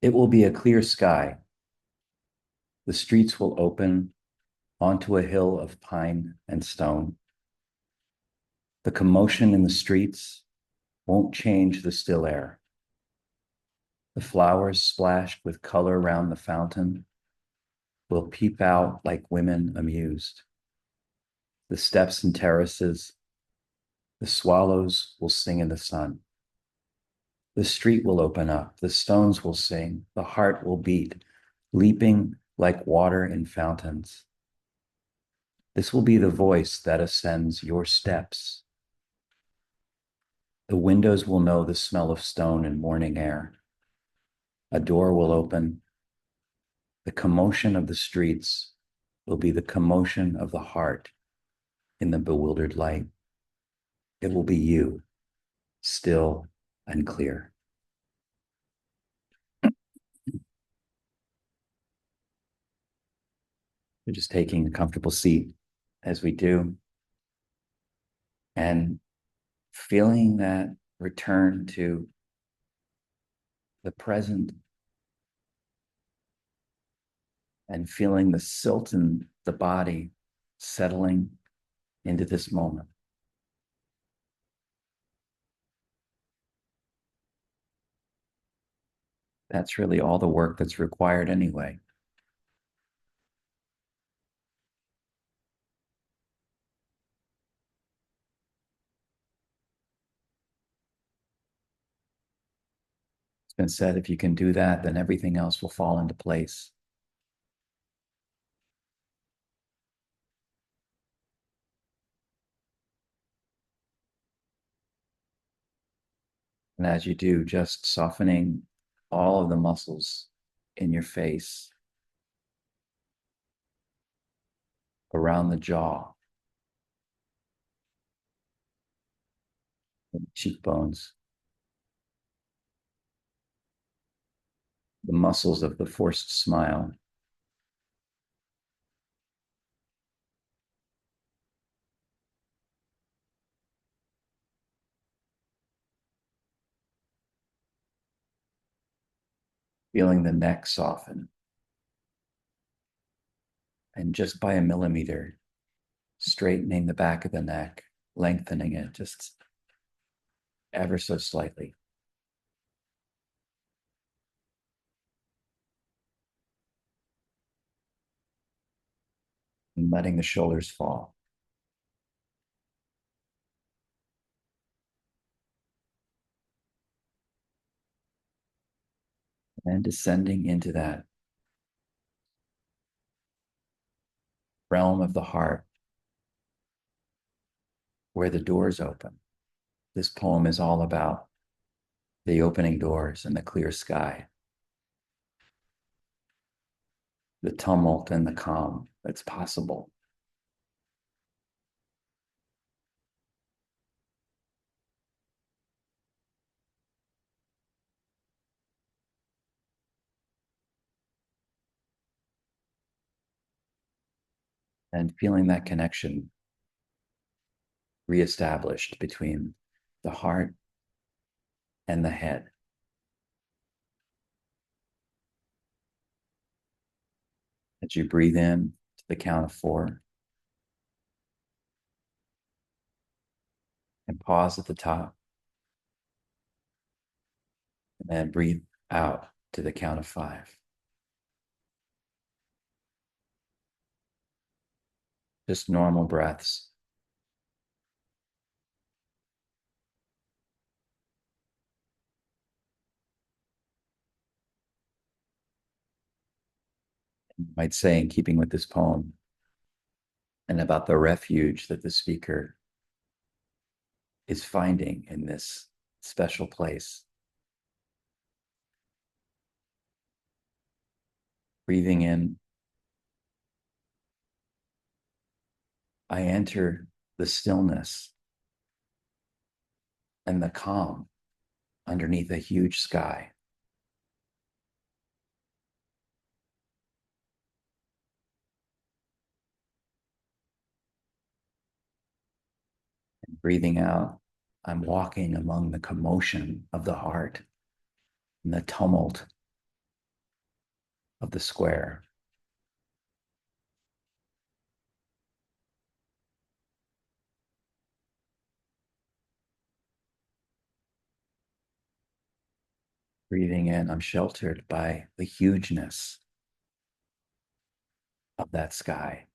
It will be a clear sky. The streets will open onto a hill of pine and stone. The commotion in the streets won't change the still air. The flowers splashed with color round the fountain will peep out like women amused. The steps and terraces, the swallows will sing in the sun. The street will open up, the stones will sing, the heart will beat, leaping like water in fountains. This will be the voice that ascends your steps. The windows will know the smell of stone and morning air. A door will open. The commotion of the streets will be the commotion of the heart in the bewildered light. It will be you, still and clear. We're just taking a comfortable seat as we do and feeling that return to the present and feeling the silt in the body settling into this moment. That's really all the work that's required anyway. It's been said if you can do that, then everything else will fall into place. And as you do, just softening all of the muscles in your face, around the jaw, the cheekbones, the muscles of the forced smile. Feeling the neck soften. And just by a millimeter, straightening the back of the neck, lengthening it just ever so slightly. And letting the shoulders fall. And descending into that realm of the heart where the doors open. This poem is all about the opening doors and the clear sky, the tumult and the calm that's possible. And feeling that connection reestablished between the heart and the head. As you breathe in to the count of 4 and pause at the top, and then breathe out to the count of 5. Just normal breaths. You might say, in keeping with this poem, and about the refuge that the speaker is finding in this special place. Breathing in, I enter the stillness and the calm underneath a huge sky. And breathing out, I'm walking among the commotion of the heart and the tumult of the square. Breathing in, I'm sheltered by the hugeness of that sky.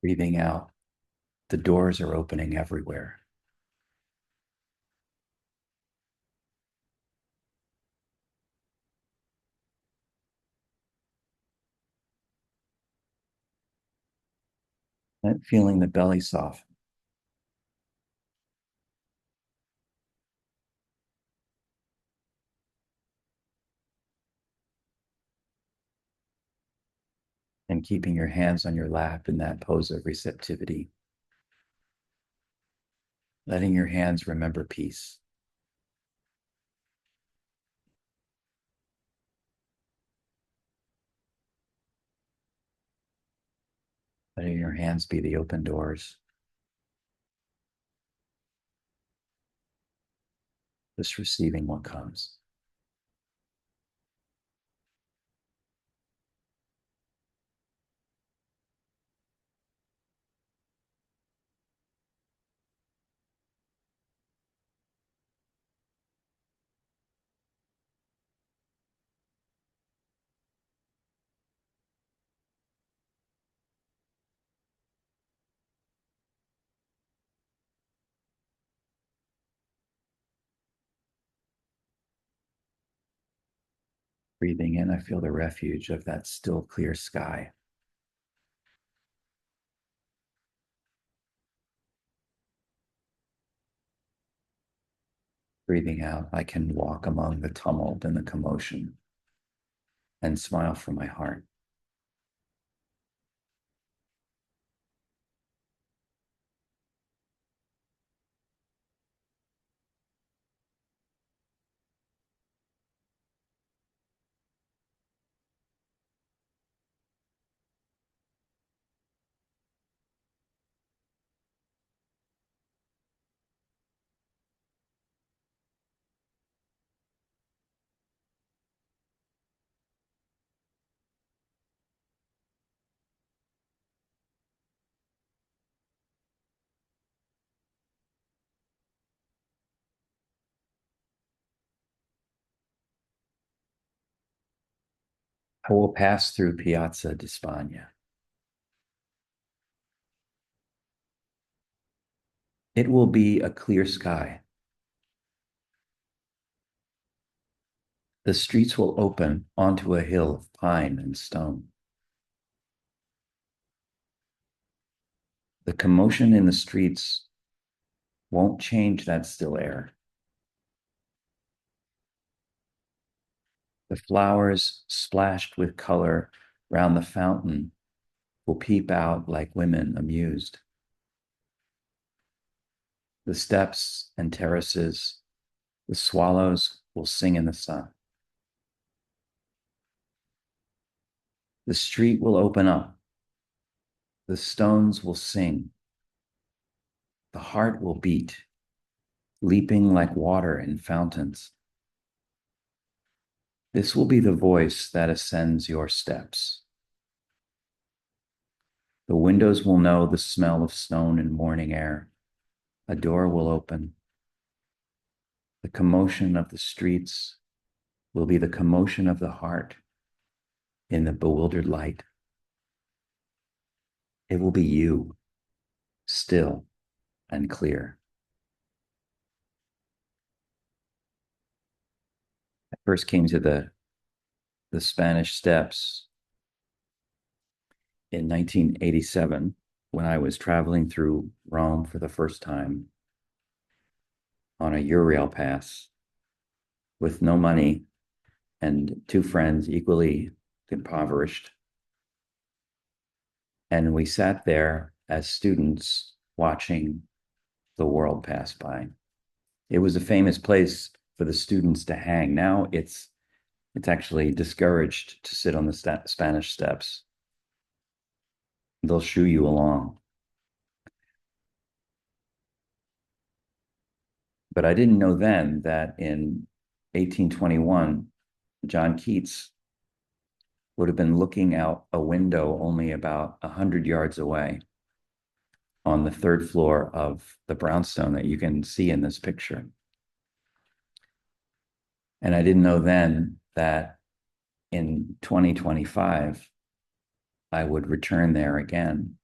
Breathing out, the doors are opening everywhere. And feeling the belly soften. And keeping your hands on your lap in that pose of receptivity. Letting your hands remember peace. Letting your hands be the open doors. Just receiving what comes. Breathing in, I feel the refuge of that still clear sky. Breathing out, I can walk among the tumult and the commotion and smile from my heart. I will pass through Piazza di Spagna. It will be a clear sky. The streets will open onto a hill of pine and stone. The commotion in the streets won't change that still air. The flowers splashed with color round the fountain will peep out like women amused. The steps and terraces, the swallows will sing in the sun. The street will open up. The stones will sing. The heart will beat, leaping like water in fountains. This will be the voice that ascends your steps. The windows will know the smell of stone and morning air. A door will open. The commotion of the streets will be the commotion of the heart in the bewildered light. It will be you, still and clear. I first came to the Spanish Steps in 1987 when I was traveling through Rome for the first time on a Eurail pass with no money and two friends equally impoverished. And we sat there as students watching the world pass by. It was a famous place for the students to hang. Now it's actually discouraged to sit on the Spanish Steps. They'll shoo you along. But I didn't know then that in 1821, John Keats would have been looking out a window only about 100 yards away on the third floor of the brownstone that you can see in this picture. And I didn't know then that in 2025, I would return there again,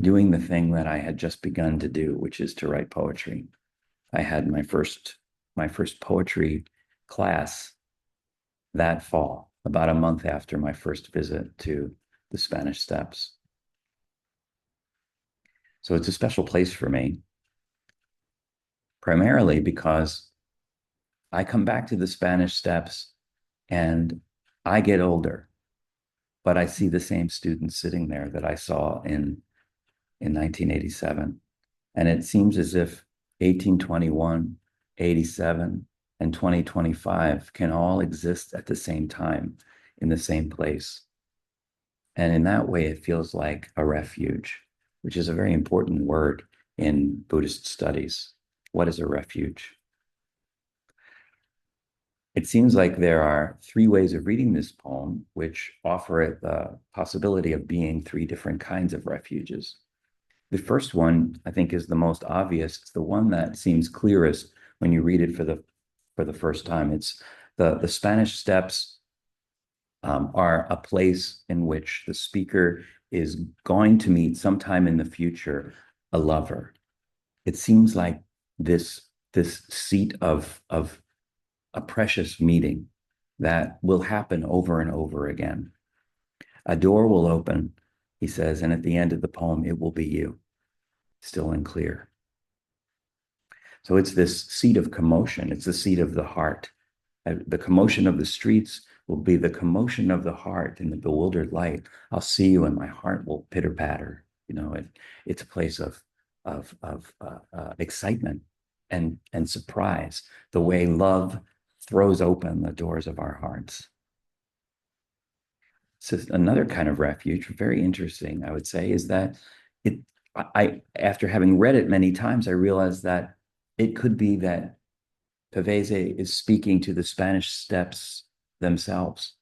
doing the thing that I had just begun to do, which is to write poetry. I had my first poetry class that fall, about a month after my first visit to the Spanish Steps. So it's a special place for me, primarily because I come back to the Spanish Steps and I get older, but I see the same students sitting there that I saw in 1987. And it seems as if 1821, 87, and 2025 can all exist at the same time in the same place. And in that way, it feels like a refuge, which is a very important word in Buddhist studies. What is a refuge? It seems like there are three ways of reading this poem, which offer it the possibility of being three different kinds of refuges. The first one, I think, is the most obvious. It's the one that seems clearest when you read it for the first time. It's the Spanish Steps are a place in which the speaker is going to meet sometime in the future a lover. It seems like this seat of a precious meeting that will happen over and over again. A door will open, he says, and at the end of the poem, it will be you, still and clear. So it's this seat of commotion. It's the seat of the heart. The commotion of the streets will be the commotion of the heart in the bewildered light. I'll see you and my heart will pitter patter. It's a place of excitement and surprise, the way love throws open the doors of our hearts. So another kind of refuge, very interesting, I would say, is that I after having read it many times, I realized that it could be that Pavese is speaking to the Spanish Steps themselves,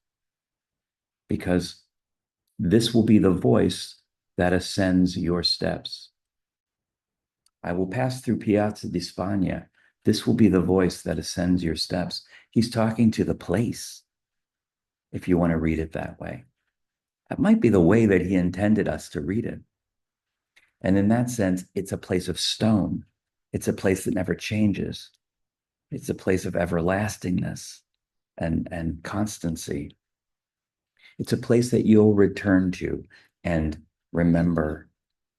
because this will be the voice that ascends your steps. I will pass through Piazza di Spagna. This will be the voice that ascends your steps. He's talking to the place, if you want to read it that way. That might be the way that he intended us to read it. And in that sense, it's a place of stone. It's a place that never changes. It's a place of everlastingness and constancy. It's a place that you'll return to and remember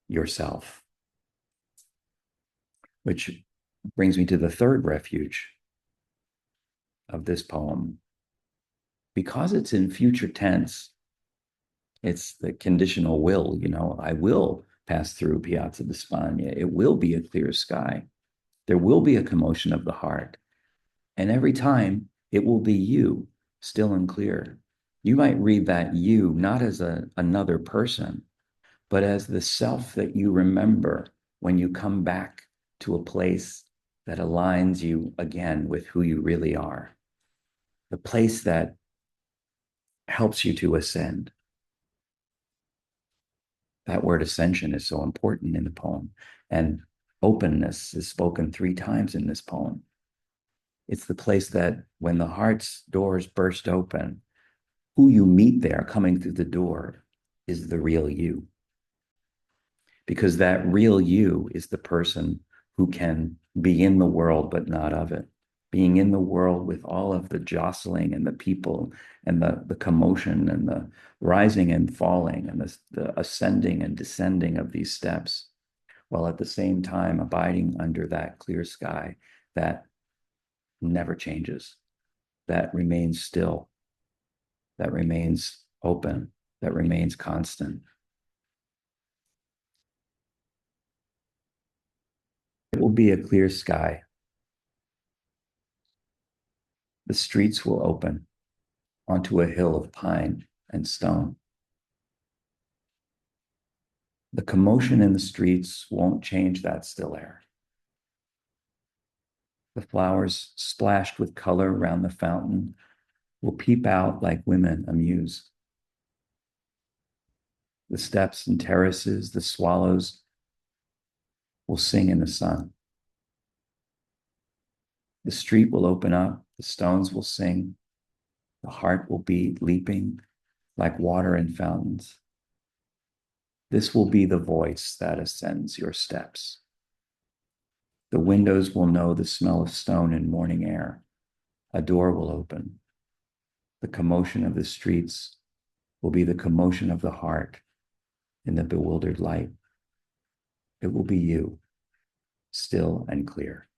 yourself. Which brings me to the third refuge of this poem. Because it's in future tense, it's the conditional will, I will pass through Piazza di Spagna. It will be a clear sky. There will be a commotion of the heart. And every time it will be you, still and clear. You might read that you not as another person, but as the self that you remember when you come back to a place that aligns you again with who you really are. The place that helps you to ascend. That word ascension is so important in the poem. And openness is spoken three times in this poem. It's the place that when the heart's doors burst open, who you meet there coming through the door is the real you. Because that real you is the person who can be in the world but not of it. Being in the world with all of the jostling and the people and the commotion and the rising and falling and the ascending and descending of these steps, while at the same time abiding under that clear sky that never changes, that remains still, that remains open, that remains constant. It will be a clear sky. The streets will open onto a hill of pine and stone. The commotion in the streets won't change that still air. The flowers splashed with color round the fountain will peep out like women amused. The steps and terraces, the swallows will sing in the sun. The street will open up, the stones will sing, the heart will beat, leaping like water in fountains. This will be the voice that ascends your steps. The windows will know the smell of stone in morning air. A door will open. The commotion of the streets will be the commotion of the heart in the bewildered light. It will be you, still and clear.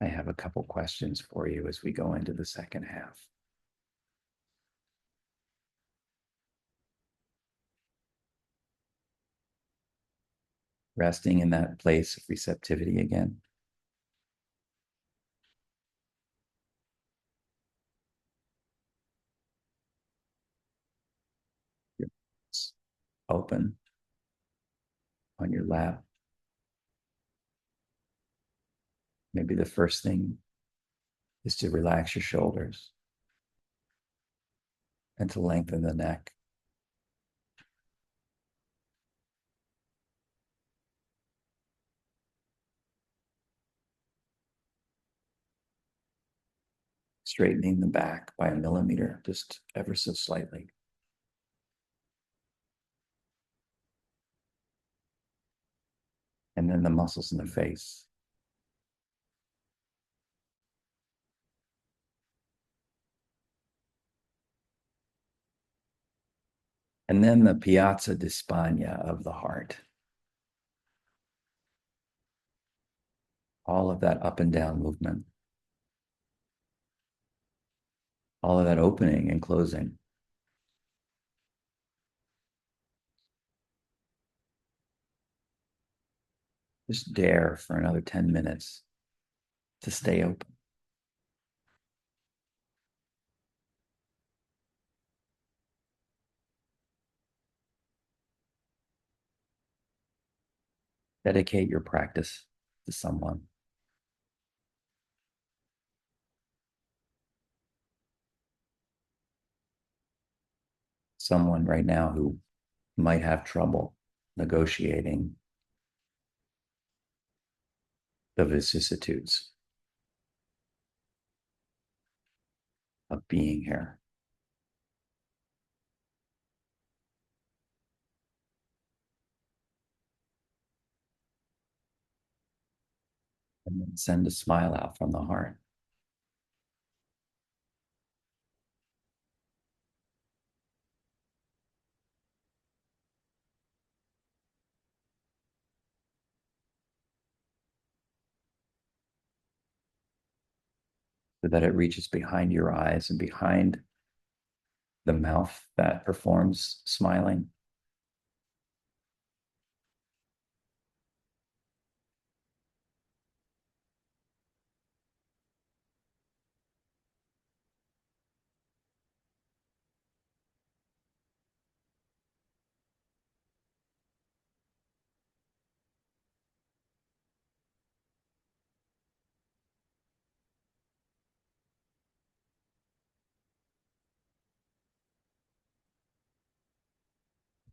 I have a couple questions for you as we go into the second half. Resting in that place of receptivity again. Your eyes open on your lap. Maybe the first thing is to relax your shoulders and to lengthen the neck. Straightening the back by a millimeter, just ever so slightly. And then the muscles in the face. And then the Piazza di Spagna of the heart. All of that up and down movement. All of that opening and closing. Just dare for another 10 minutes to stay open. Dedicate your practice to someone. Someone right now who might have trouble negotiating the vicissitudes of being here. And then send a smile out from the heart. So that it reaches behind your eyes and behind the mouth that performs smiling.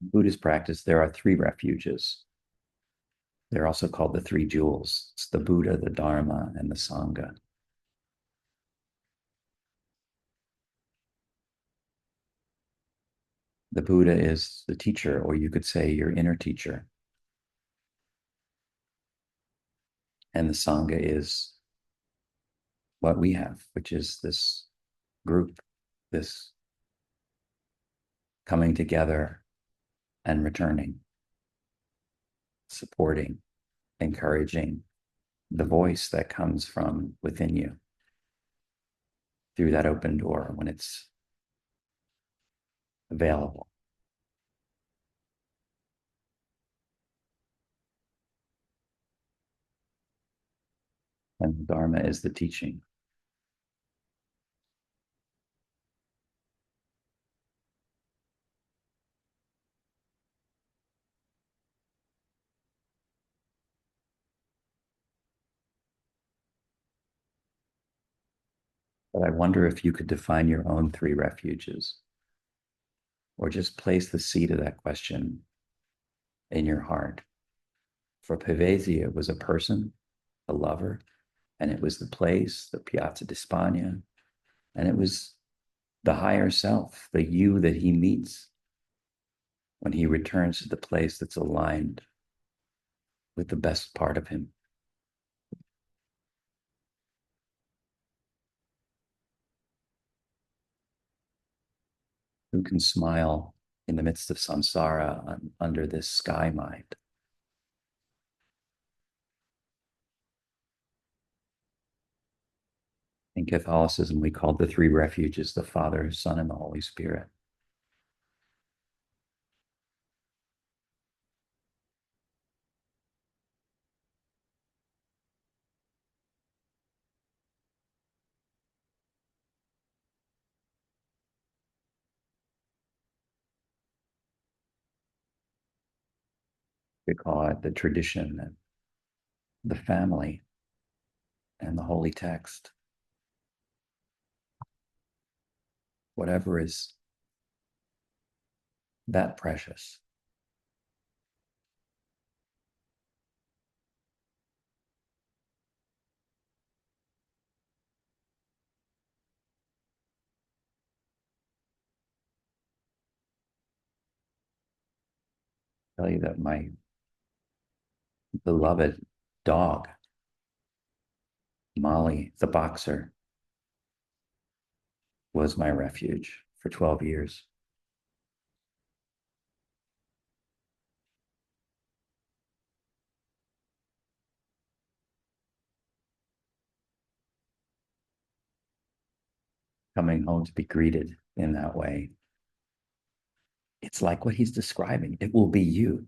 In Buddhist practice, there are three refuges. They're also called the three jewels. It's the Buddha, the Dharma, and the Sangha. The Buddha is the teacher, or you could say your inner teacher. And the Sangha is what we have, which is this group, this coming together and returning, supporting, encouraging the voice that comes from within you through that open door when it's available. And the Dharma is the teaching. But I wonder if you could define your own three refuges, or just place the seed of that question in your heart. For Pavese, it was a person, a lover, and it was the place, the Piazza di Spagna, and it was the higher self, the you that he meets when he returns to the place that's aligned with the best part of him. Who can smile in the midst of samsara under this sky mind? In Catholicism, we call the three refuges the Father, Son, and the Holy Spirit. We call it the tradition and the family and the holy text. Whatever is that precious. I tell you that my beloved dog, Molly, the boxer, was my refuge for 12 years. Coming home to be greeted in that way. It's like what he's describing. It will be you.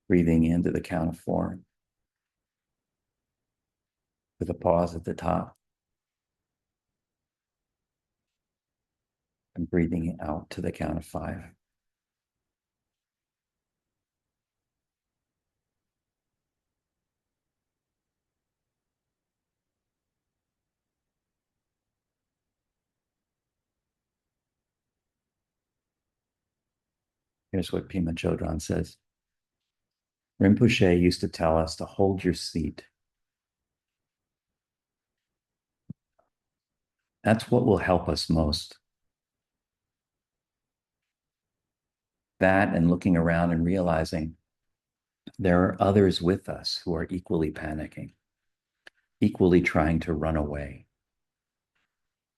Breathing into the count of four with a pause at the top, and breathing out to the count of five. Here's what Pema Chodron says. Rinpoche used to tell us to hold your seat. That's what will help us most. That and looking around and realizing there are others with us who are equally panicking, equally trying to run away,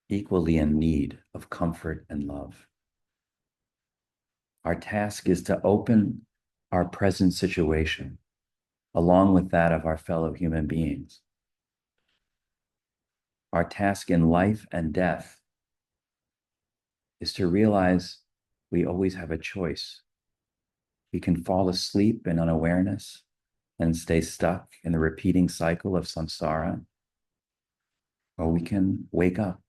equally in need of comfort and love. Our task is to open our present situation along with that of our fellow human beings. Our task in life and death is to realize we always have a choice. We can fall asleep in unawareness and stay stuck in the repeating cycle of samsara, or we can wake up.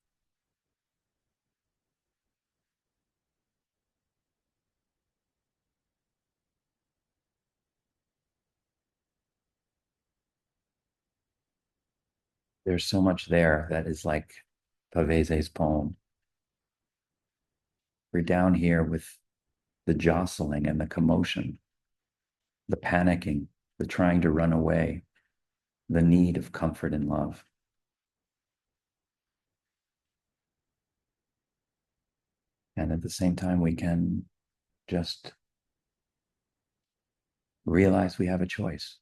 There's so much there that is like Pavese's poem. We're down here with the jostling and the commotion, the panicking, the trying to run away, the need of comfort and love. And at the same time, we can just realize we have a choice.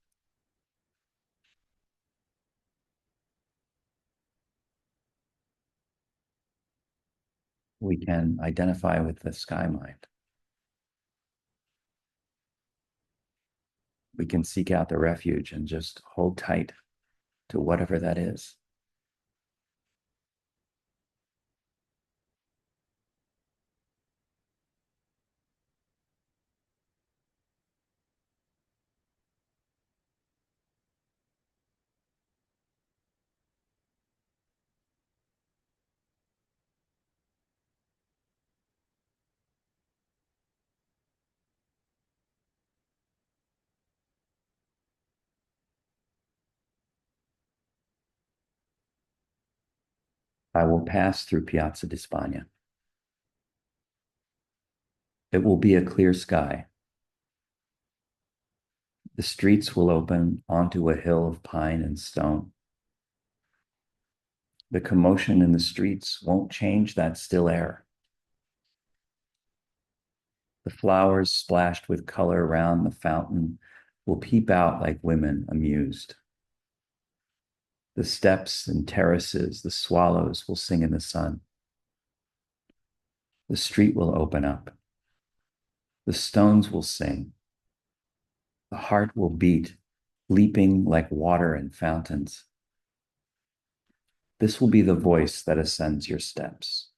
We can identify with the sky mind. We can seek out the refuge and just hold tight to whatever that is. I will pass through Piazza di Spagna. It will be a clear sky. The streets will open onto a hill of pine and stone. The commotion in the streets won't change that still air. The flowers splashed with color around the fountain will peep out like women amused. The steps and terraces, the swallows will sing in the sun. The street will open up. The stones will sing. The heart will beat, leaping like water in fountains. This will be the voice that ascends your steps.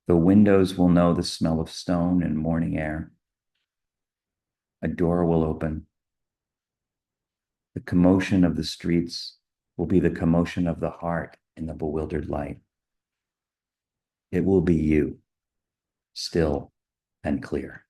The windows will know the smell of stone and morning air. A door will open. The commotion of the streets will be the commotion of the heart in the bewildered light. It will be you, still and clear.